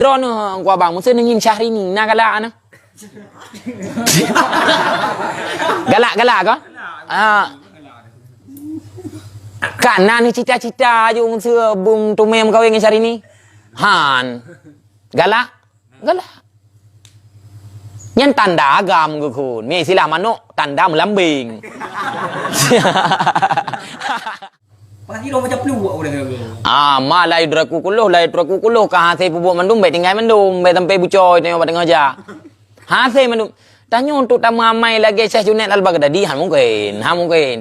Drone gua bang musuh nengin Syahrini na galak na. Galak kan? Karena ni cita-cita je musuh bung tumem kawin dengan Syahrini. Han. Galak. Nhân tanda agam ke kun. Ni sila manuk tanda melambing. Pasti lo macam peluang orang tu. Malai draku kuluh ka hase pupuk mendung baik tinggal mendung baik sampai bucoy tengok pada ngaja. Hase mendung. Tanya untuk tamamai lagi Syekh Junaid Al-Baghdadi mungkin.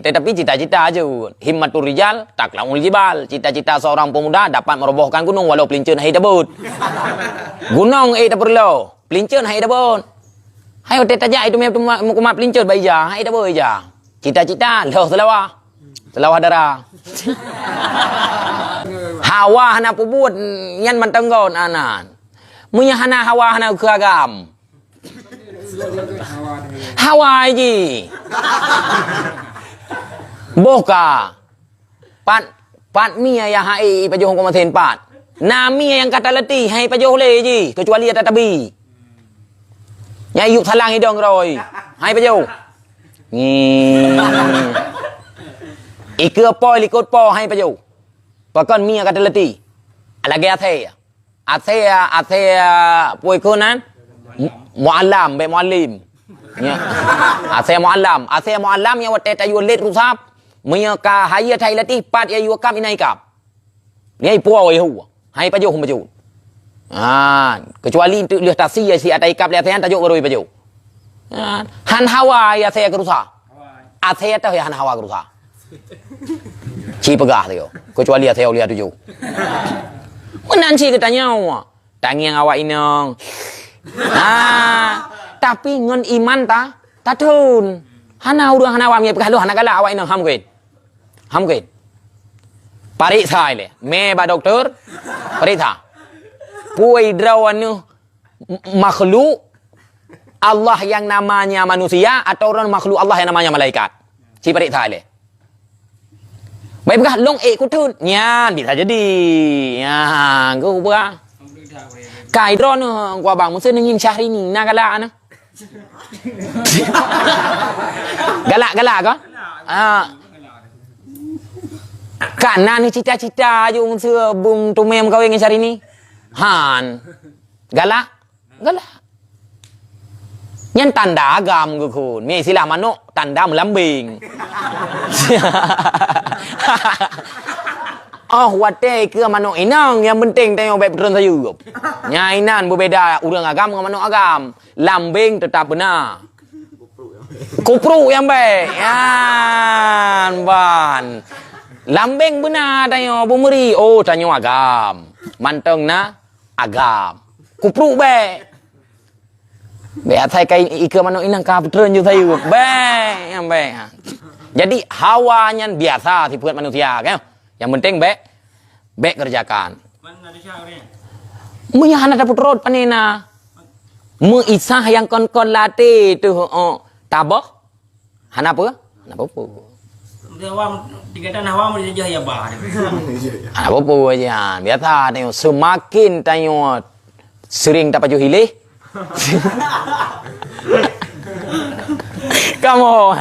Tetapi cita-cita aja. Himmatul rijal taklahul jibal. Cita-cita seorang pemuda dapat merobohkan gunung walau pelincun hai dabut. Gunung tak perlu. Pelincun hai dabut. Hai otak tajak itu mukumat pelincun baik ja. Hai dabut ja. Cita-cita loh selawah darah. Hawa hana pubut yan mantenggon anan. Munya hana hawa hana keagam. Hawa ji. Boka. Pat mia yang hai pajoh ko maten pat. Na mia yang kata letih hai pajoh le ji kecuali ada tabi. Nyai yuk salang hidong rồi. Hai pajoh. Ika po likut po hai pajoh. Pakon mia kata letih. Lagi athe puai kunan. Muallam be muallim nya ase muallam yang wate tayu let rusap mia ka haya thai lati pat ya yu kam inai kap ni puai hu hai pajo kecuali untuk lihat tasi ya si atai kap le athean tajuk beroi pajo han hawa ya saya kerusa athe ta han hawa kerusa ci pegah tu kecuali atheo lihat tuju menan ci katanya tangiang awak inang. Tapi ngon iman ta thun. Hana urang hana wam ye pekalo hana kala awak inang ham kuit. Parik sai le. Me ba doktor. Parik tha. Puai drawan makhluk Allah yang namanya manusia atau orang makhluk Allah yang namanya malaikat. Si parik sai le. Baik bekah long ku thun. Nyan bisa jadi. Ya, ku ba. Kai drone gua bang musuh nengin Syahrini na galak na. Galak kan? Karena ni cita-cita je musuh bung tumem kawin dengan Syahrini. Han. Galak. Nhân tanda agam ke kun. Ni sila manuk tanda melambing. Wate ke manuk inang yang penting tengok baik betul saya. Nyainan berbeza urang agam dengan manuk agam. Lambing tetap benar. Kupru yang baik. Yan ban. Lambing benar tengok bumeri. Tengok agam. Manteng na agam. Kupru baik. Baik saya kai ike manuk inang ka betul je saya. Baik yang baik. Jadi hawanya biasa sifat manusia kan. Yang penting baik kerjakan. Mana ada syah ni? Munya hana dapat rot panena. Mu isah yang kon late tu tabah. Hana apa? Dia awam tiga tanah awam dia jah ya bah. Apa aja. Biasa tengok semakin tengok sering dapat juhilih. Kamu